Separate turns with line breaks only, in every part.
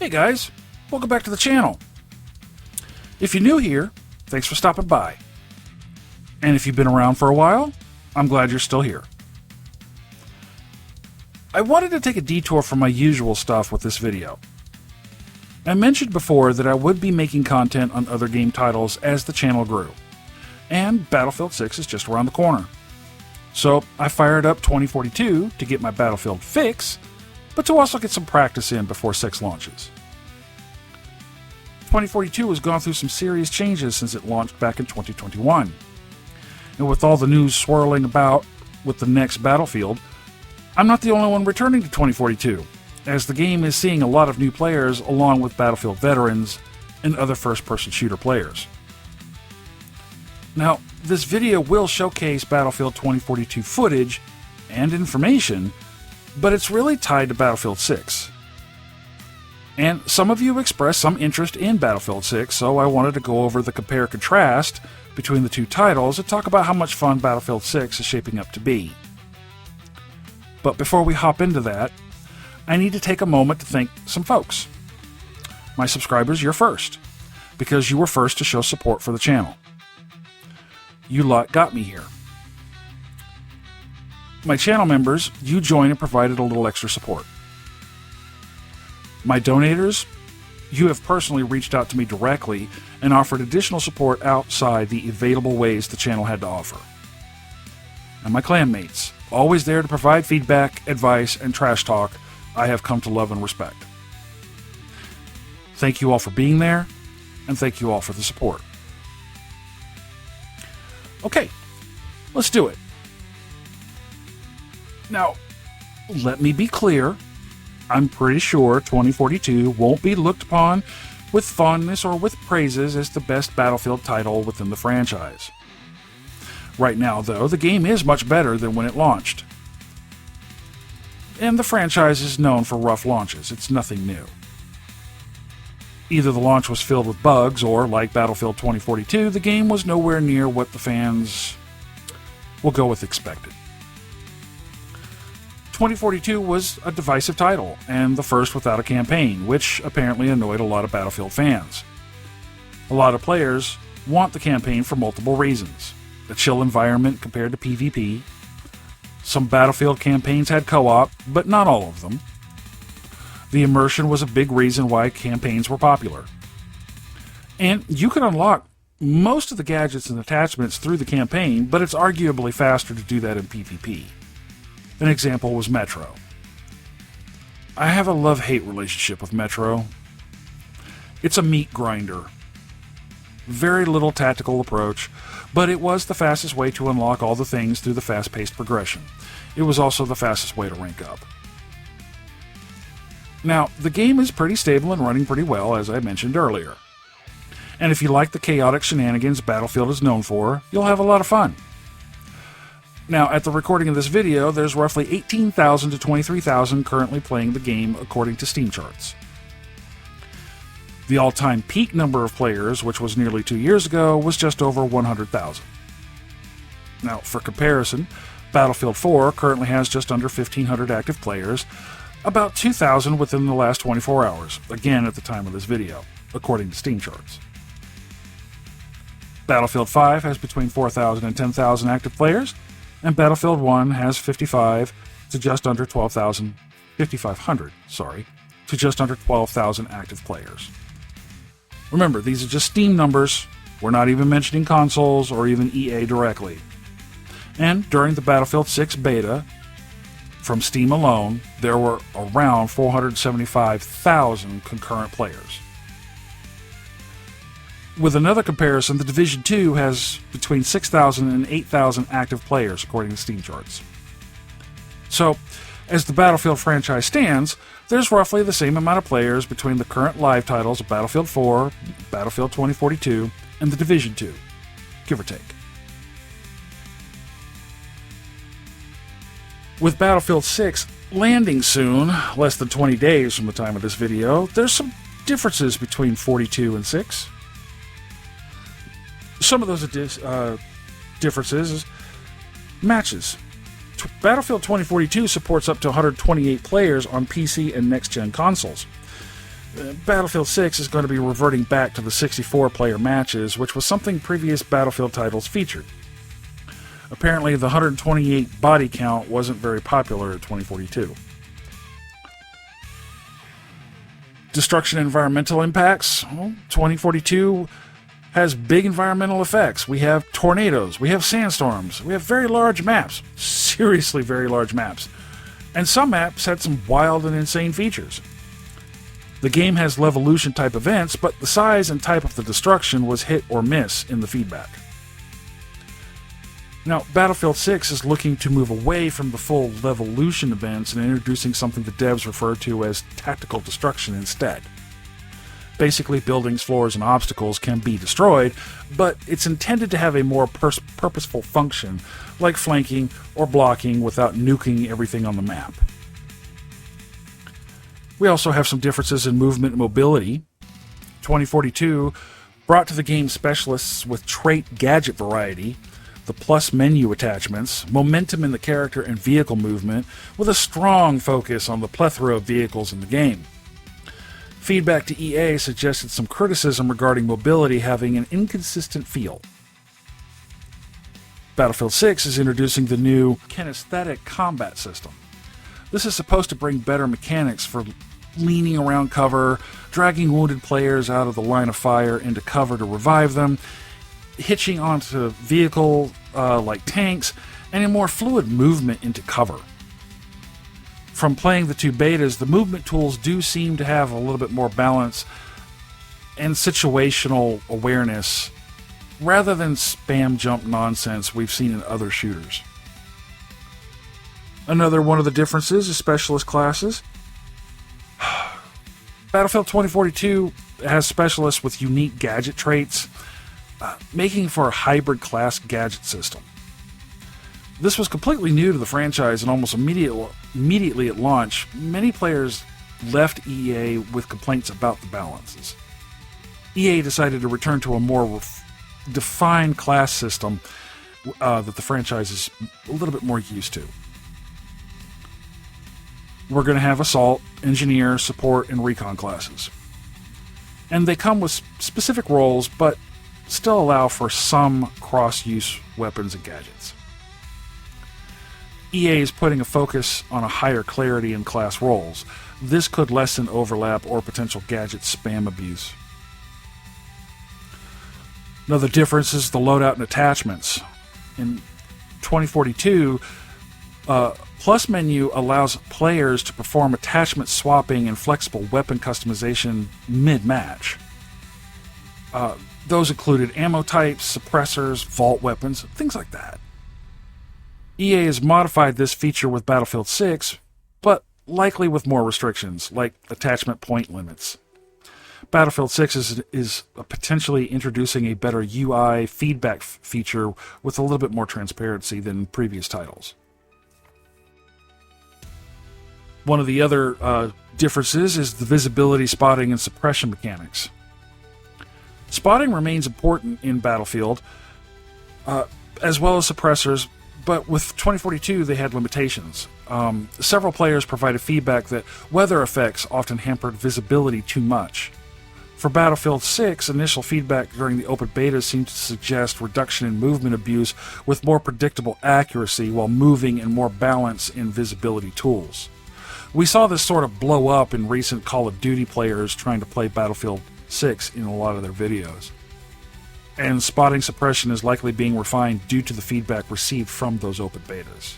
Hey guys, welcome back to the channel. If you're new here, thanks for stopping by. And if you've been around for a while, I'm glad you're still here. I wanted to take a detour from my usual stuff with this video. I mentioned before that I would be making content on other game titles as the channel grew, and Battlefield 6 is just around the corner. So I fired up 2042 to get my Battlefield fix, but to also get some practice in before 6 launches. 2042 has gone through some serious changes since it launched back in 2021. And with all the news swirling about with the next Battlefield, I'm not the only one returning to 2042, as the game is seeing a lot of new players along with Battlefield veterans and other first-person shooter players. Now, this video will showcase Battlefield 2042 footage and information, but it's really tied to Battlefield 6. And some of you expressed some interest in Battlefield 6, so I wanted to go over the compare-contrast between the two titles and talk about how much fun Battlefield 6 is shaping up to be. But before we hop into that, I need to take a moment to thank some folks. My subscribers, you're first, because you were first to show support for the channel. You lot got me here. My channel members, you joined and provided a little extra support. My donators, you have personally reached out to me directly and offered additional support outside the available ways the channel had to offer. And my clanmates, always there to provide feedback, advice, and trash talk I have come to love and respect. Thank you all for being there, and thank you all for the support. Okay, let's do it. Now, let me be clear, I'm pretty sure 2042 won't be looked upon with fondness or with praises as the best Battlefield title within the franchise. Right now, though, the game is much better than when it launched. And the franchise is known for rough launches, it's nothing new. Either the launch was filled with bugs, or, like Battlefield 2042, the game was nowhere near what the fans will go with expected. 2042 was a divisive title, and the first without a campaign, which apparently annoyed a lot of Battlefield fans. A lot of players want the campaign for multiple reasons. A chill environment compared to PvP. Some Battlefield campaigns had co-op, but not all of them. The immersion was a big reason why campaigns were popular. And you could unlock most of the gadgets and attachments through the campaign, but it's arguably faster to do that in PvP. An example was Metro. I have a love-hate relationship with Metro. It's a meat grinder. Very little tactical approach, but it was the fastest way to unlock all the things through the fast-paced progression. It was also the fastest way to rank up. Now, the game is pretty stable and running pretty well, as I mentioned earlier. And if you like the chaotic shenanigans Battlefield is known for, you'll have a lot of fun. Now, at the recording of this video, there's roughly 18,000 to 23,000 currently playing the game according to Steam charts. The all-time peak number of players, which was nearly 2 years ago, was just over 100,000. Now, for comparison, Battlefield 4 currently has just under 1,500 active players, about 2,000 within the last 24 hours, again at the time of this video, according to Steam charts. Battlefield 5 has between 4,000 and 10,000 active players, and Battlefield 1 has 5,500 to just under 12,000 active players. Remember, these are just Steam numbers. We're not even mentioning consoles or even EA directly. And during the Battlefield 6 beta, from Steam alone, there were around 475,000 concurrent players. With another comparison, the Division 2 has between 6,000 and 8,000 active players, according to Steam charts. So, as the Battlefield franchise stands, there's roughly the same amount of players between the current live titles of Battlefield 4, Battlefield 2042, and the Division 2, give or take. With Battlefield 6 landing soon, less than 20 days from the time of this video, there's some differences between 42 and 6. Some of those differences is matches. Battlefield 2042 supports up to 128 players on PC and next-gen consoles. Battlefield 6 is going to be reverting back to the 64-player matches, which was something previous Battlefield titles featured. Apparently, the 128 body count wasn't very popular at 2042. Destruction and environmental impacts. Well, 2042 has big environmental effects. We have tornadoes, we have sandstorms, we have very large maps, seriously very large maps. And some maps had some wild and insane features. The game has Levolution type events, but the size and type of the destruction was hit or miss in the feedback. Now, Battlefield 6 is looking to move away from the full Levolution events and introducing something the devs refer to as tactical destruction instead. Basically, buildings, floors, and obstacles can be destroyed, but it's intended to have a more purposeful function, like flanking or blocking without nuking everything on the map. We also have some differences in movement and mobility. 2042 brought to the game specialists with trait gadget variety, the plus menu attachments, momentum in the character and vehicle movement, with a strong focus on the plethora of vehicles in the game. Feedback to EA suggested some criticism regarding mobility having an inconsistent feel. Battlefield 6 is introducing the new Kinetic combat system. This is supposed to bring better mechanics for leaning around cover, dragging wounded players out of the line of fire into cover to revive them, hitching onto vehicles like tanks, and a more fluid movement into cover. From playing the two betas, the movement tools do seem to have a little bit more balance and situational awareness rather than spam jump nonsense we've seen in other shooters. Another one of the differences is specialist classes. Battlefield 2042 has specialists with unique gadget traits, making for a hybrid class gadget system. This was completely new to the franchise, and almost immediately at launch, many players left EA with complaints about the balances. EA decided to return to a more defined class system that the franchise is a little bit more used to. We're going to have Assault, Engineer, Support, and Recon classes. And they come with specific roles, but still allow for some cross-use weapons and gadgets. EA is putting a focus on a higher clarity in class roles. This could lessen overlap or potential gadget spam abuse. Another difference is the loadout and attachments. In 2042, Plus menu allows players to perform attachment swapping and flexible weapon customization mid-match. Those included ammo types, suppressors, vault weapons, things like that. EA has modified this feature with Battlefield 6, but likely with more restrictions, like attachment point limits. Battlefield 6 is potentially introducing a better UI feedback feature with a little bit more transparency than previous titles. One of the other differences is the visibility, spotting, and suppression mechanics. Spotting remains important in Battlefield, as well as suppressors, but with 2042 they had limitations. Several players provided feedback that weather effects often hampered visibility too much. For Battlefield 6, initial feedback during the open beta seemed to suggest reduction in movement abuse with more predictable accuracy while moving and more balance in visibility tools. We saw this sort of blow up in recent Call of Duty players trying to play Battlefield 6 in a lot of their videos. And spotting suppression is likely being refined due to the feedback received from those open betas.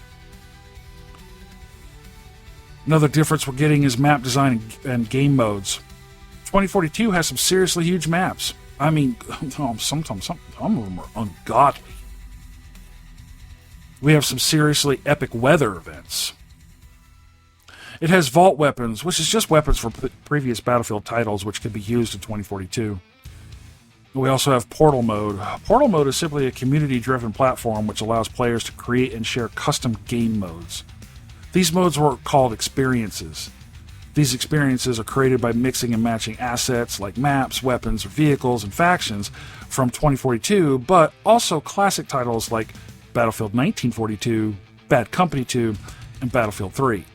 Another difference we're getting is map design and game modes. 2042 has some seriously huge maps. I mean, some of them are ungodly. We have some seriously epic weather events. It has vault weapons, which is just weapons from previous Battlefield titles, which can be used in 2042. We also have Portal Mode. Portal Mode is simply a community-driven platform which allows players to create and share custom game modes. These modes were called experiences. These experiences are created by mixing and matching assets like maps, weapons, vehicles, and factions from 2042, but also classic titles like Battlefield 1942, Bad Company 2, and Battlefield 3.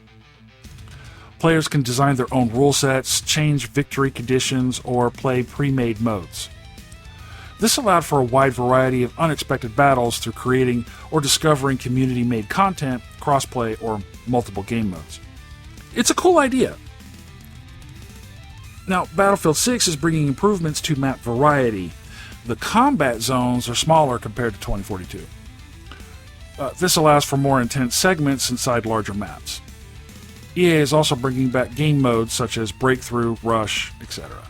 Players can design their own rule sets, change victory conditions, or play pre-made modes. This allowed for a wide variety of unexpected battles through creating or discovering community-made content, crossplay, or multiple game modes. It's a cool idea. Now, Battlefield 6 is bringing improvements to map variety. The combat zones are smaller compared to 2042. This allows for more intense segments inside larger maps. EA is also bringing back game modes such as Breakthrough, Rush, etc.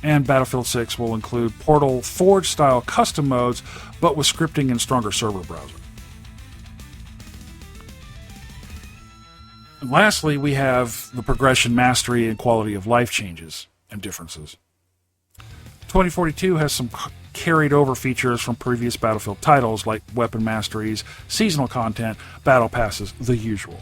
And Battlefield 6 will include Portal Forge-style custom modes, but with scripting and stronger server browser. And lastly, we have the progression, mastery, and quality of life changes and differences. 2042 has some carried over features from previous Battlefield titles like weapon masteries, seasonal content, battle passes, the usual.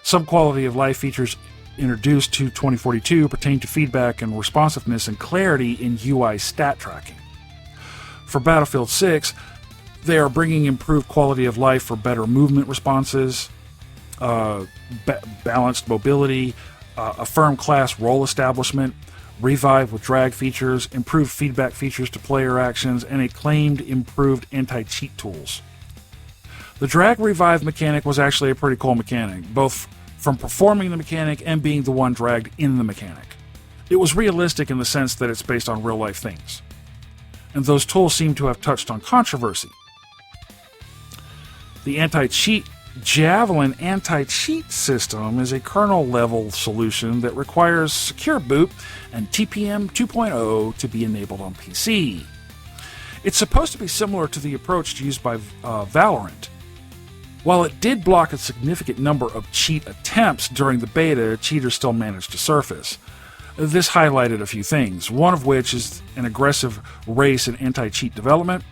Some quality of life features introduced to 2042 pertain to feedback and responsiveness and clarity in UI stat tracking. For Battlefield 6, they are bringing improved quality of life for better movement responses, balanced mobility, a firm class role establishment, revive with drag features, improved feedback features to player actions, and acclaimed improved anti-cheat tools. The drag revive mechanic was actually a pretty cool mechanic, both from performing the mechanic and being the one dragged in the mechanic. It was realistic in the sense that it's based on real-life things. And those tools seem to have touched on controversy. The anti-cheat Javelin anti-cheat system is a kernel-level solution that requires secure boot and TPM 2.0 to be enabled on PC. It's supposed to be similar to the approach used by Valorant. While it did block a significant number of cheat attempts during the beta, cheaters still managed to surface. This highlighted a few things, one of which is an aggressive race in anti-cheat development,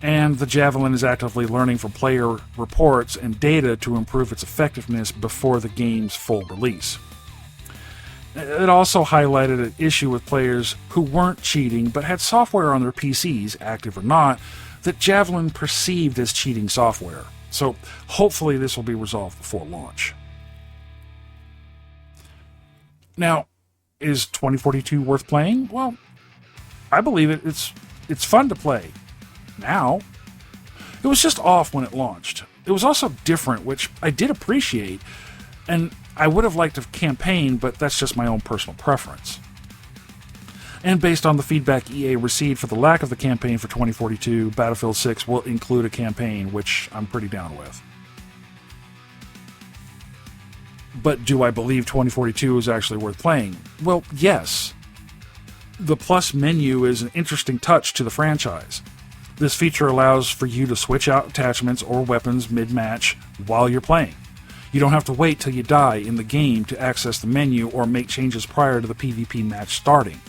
and the Javelin is actively learning from player reports and data to improve its effectiveness before the game's full release. It also highlighted an issue with players who weren't cheating but had software on their PCs, active or not, that Javelin perceived as cheating software. So hopefully this will be resolved before launch. Now, is 2042 worth playing? Well, I believe it's fun to play. Now, it was just off when it launched. It was also different, which I did appreciate, and I would have liked a campaign, but that's just my own personal preference. And based on the feedback EA received for the lack of the campaign for 2042, Battlefield 6 will include a campaign, which I'm pretty down with. But do I believe 2042 is actually worth playing? Well, yes. The plus menu is an interesting touch to the franchise. This feature allows for you to switch out attachments or weapons mid-match while you're playing. You don't have to wait till you die in the game to access the menu or make changes prior to the PvP match starting.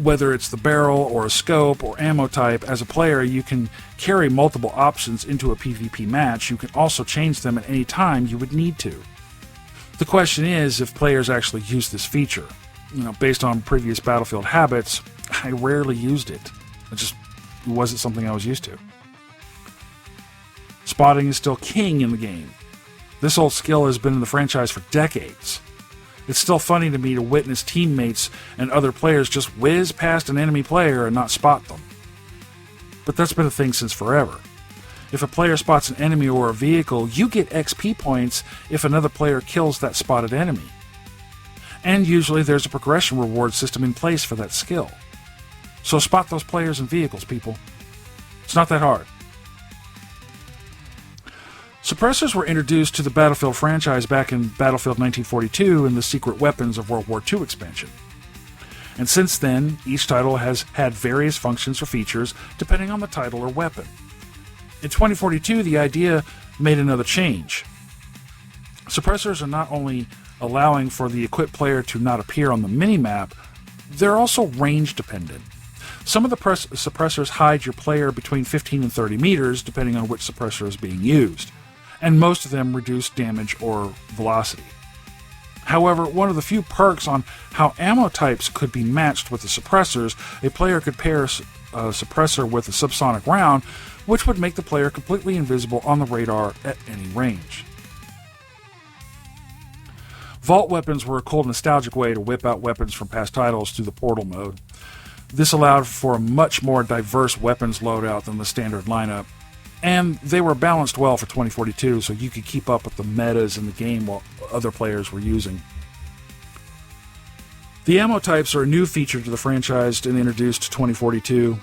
Whether it's the barrel or a scope or ammo type, as a player you can carry multiple options into a PvP match. You can also change them at any time you would need to. The question is if players actually use this feature. Based on previous Battlefield habits, I rarely used it. It wasn't something I was used to. Spotting is still king in the game. This old skill has been in the franchise for decades. It's still funny to me to witness teammates and other players just whiz past an enemy player and not spot them. But that's been a thing since forever. If a player spots an enemy or a vehicle, you get XP points if another player kills that spotted enemy. And usually there's a progression reward system in place for that skill. So spot those players and vehicles, people. It's not that hard. Suppressors were introduced to the Battlefield franchise back in Battlefield 1942 in the Secret Weapons of World War II expansion. And since then, each title has had various functions or features depending on the title or weapon. In 2042, the idea made another change. Suppressors are not only allowing for the equipped player to not appear on the minimap, they're also range dependent. Some of the suppressors hide your player between 15 and 30 meters, depending on which suppressor is being used, and most of them reduce damage or velocity. However, one of the few perks on how ammo types could be matched with the suppressors, a player could pair a suppressor with a subsonic round, which would make the player completely invisible on the radar at any range. Vault weapons were a cool nostalgic way to whip out weapons from past titles through the portal mode. This allowed for a much more diverse weapons loadout than the standard lineup, and they were balanced well for 2042, so you could keep up with the metas in the game while other players were using. The ammo types are a new feature to the franchise and introduced to 2042.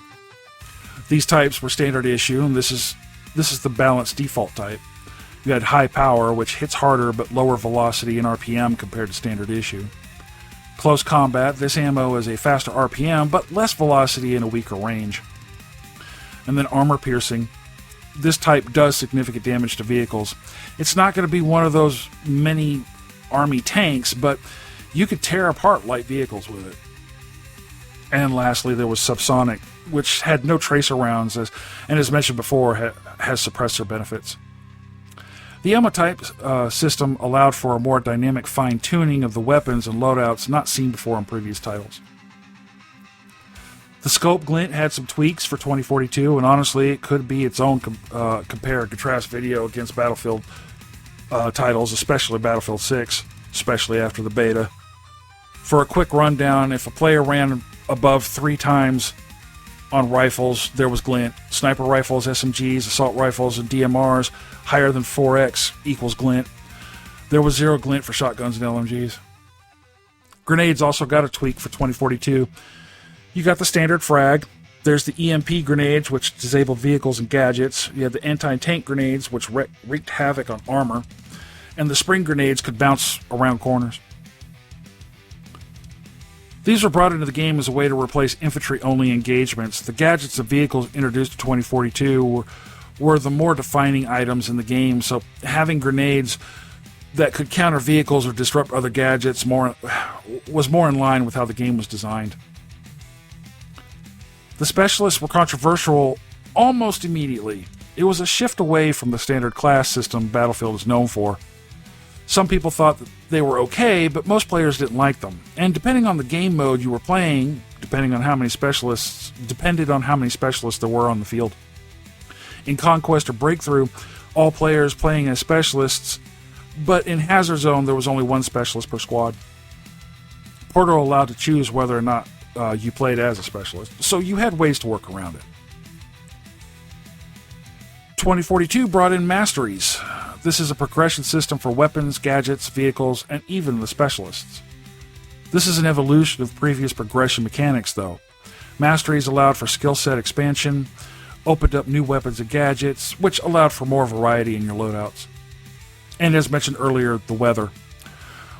These types were standard issue, and this is the balanced default type. You had high power, which hits harder but lower velocity and RPM compared to standard issue. Close combat, this ammo is a faster RPM but less velocity and a weaker range. And then armor piercing. This type does significant damage to vehicles. It's not going to be one of those many army tanks, but you could tear apart light vehicles with it. And lastly, there was subsonic, which had no tracer rounds, and as mentioned before, has suppressor benefits. The ammo type system allowed for a more dynamic fine-tuning of the weapons and loadouts not seen before in previous titles. The scope glint had some tweaks for 2042, and honestly, it could be its own compare and contrast video against Battlefield titles, especially Battlefield 6, especially after the beta. For a quick rundown, if a player ran above 3 times on rifles, there was glint. Sniper rifles, SMGs, assault rifles, and DMRs higher than 4x equals glint. There was 0 glint for shotguns and LMGs. Grenades also got a tweak for 2042. You got the standard frag. There's the EMP grenades, which disabled vehicles and gadgets. You had the anti-tank grenades, which wreaked havoc on armor. And the spring grenades could bounce around corners. These were brought into the game as a way to replace infantry-only engagements. The gadgets and vehicles introduced to 2042 were the more defining items in the game, so having grenades that could counter vehicles or disrupt other gadgets was more in line with how the game was designed. The specialists were controversial almost immediately. It was a shift away from the standard class system Battlefield is known for. Some people thought that they were okay, but most players didn't like them. And depending on the game mode you were playing, depended on how many specialists there were on the field. In Conquest or Breakthrough, all players playing as specialists, but in Hazard Zone there was only 1 specialist per squad. Portal allowed to choose whether or not you played as a specialist, so you had ways to work around it. 2042 brought in Masteries. This is a progression system for weapons, gadgets, vehicles, and even the specialists. This is an evolution of previous progression mechanics, though. Masteries allowed for skill set expansion, opened up new weapons and gadgets, which allowed for more variety in your loadouts. And as mentioned earlier, the weather.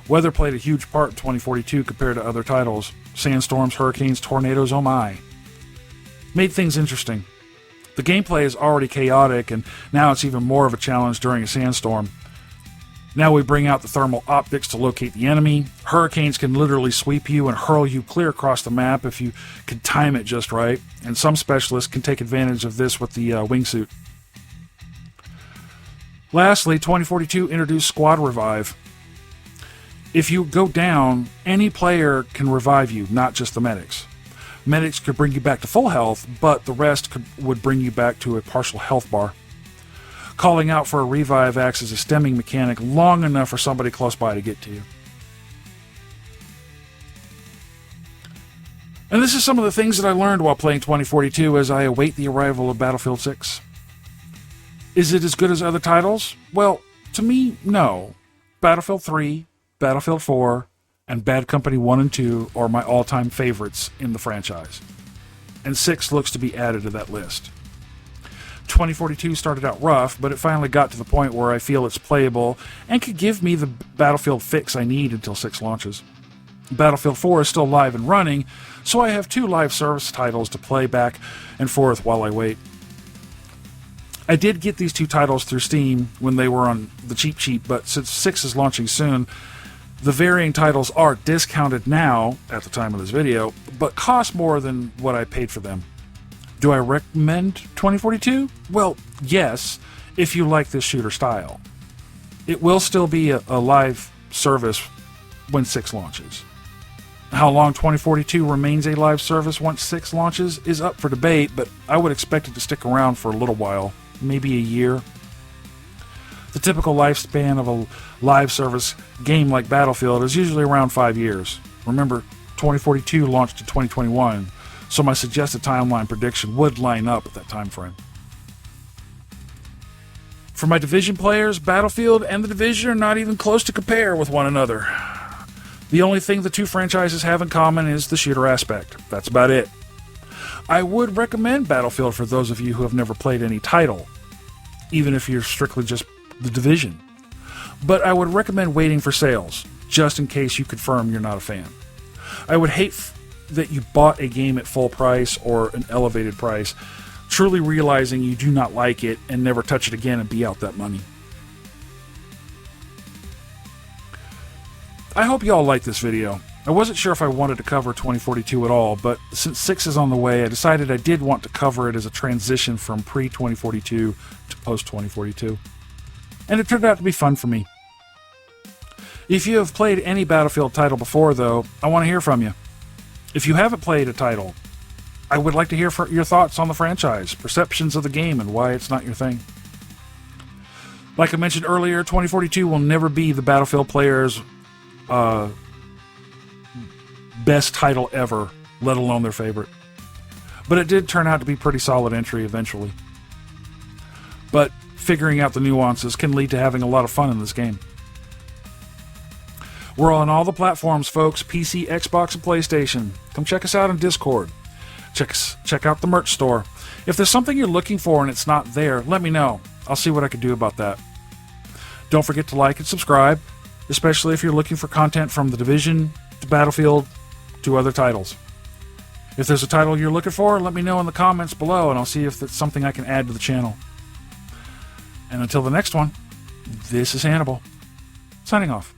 Weather played a huge part in 2042 compared to other titles. Sandstorms, hurricanes, tornadoes, oh my. Made things interesting. The gameplay is already chaotic, and now it's even more of a challenge during a sandstorm. Now we bring out the thermal optics to locate the enemy. Hurricanes can literally sweep you and hurl you clear across the map if you can time it just right, and some specialists can take advantage of this with the wingsuit. Lastly, 2042 introduced Squad Revive. If you go down, any player can revive you, not just the medics. Medics could bring you back to full health, but the rest would bring you back to a partial health bar. Calling out for a revive acts as a stemming mechanic long enough for somebody close by to get to you. And this is some of the things that I learned while playing 2042 as I await the arrival of Battlefield 6. Is it as good as other titles? Well, to me, no. Battlefield 3, Battlefield 4, and Bad Company 1 and 2 are my all-time favorites in the franchise. And 6 looks to be added to that list. 2042 started out rough, but it finally got to the point where I feel it's playable and could give me the Battlefield fix I need until 6 launches. Battlefield 4 is still live and running, so I have 2 live service titles to play back and forth while I wait. I did get these 2 titles through Steam when they were on the cheap, but since 6 is launching soon, the varying titles are discounted now, at the time of this video, but cost more than what I paid for them. Do I recommend 2042? Well, yes, if you like this shooter style. It will still be a live service when 6 launches. How long 2042 remains a live service once 6 launches is up for debate, but I would expect it to stick around for a little while, maybe a year. The typical lifespan of a live service game like Battlefield is usually around 5 years. Remember, 2042 launched in 2021, so my suggested timeline prediction would line up at that time frame. For my Division players, Battlefield and the Division are not even close to compare with one another. The only thing the two franchises have in common is the shooter aspect. That's about it. I would recommend Battlefield for those of you who have never played any title, even if you're strictly just the Division. But I would recommend waiting for sales, just in case you confirm you're not a fan. I would hate that you bought a game at full price or an elevated price, truly realizing you do not like it and never touch it again and be out that money. I hope you all liked this video. I wasn't sure if I wanted to cover 2042 at all, but since 6 is on the way, I decided I did want to cover it as a transition from pre-2042 to post-2042. And it turned out to be fun for me. If you have played any Battlefield title before, though, I want to hear from you. If you haven't played a title, I would like to hear your thoughts on the franchise, perceptions of the game, and why it's not your thing. Like I mentioned earlier, 2042 will never be the Battlefield players' best title ever, let alone their favorite. But it did turn out to be a pretty solid entry eventually. But figuring out the nuances can lead to having a lot of fun in this game. We're on all the platforms, folks. PC, Xbox, and PlayStation. Come check us out on Discord. Check out the merch store. If there's something you're looking for and it's not there, let me know. I'll see what I can do about that. Don't forget to like and subscribe, especially if you're looking for content from the Division to Battlefield to other titles. If there's a title you're looking for, let me know in the comments below and I'll see if it's something I can add to the channel. And until the next one, this is Hannibal, signing off.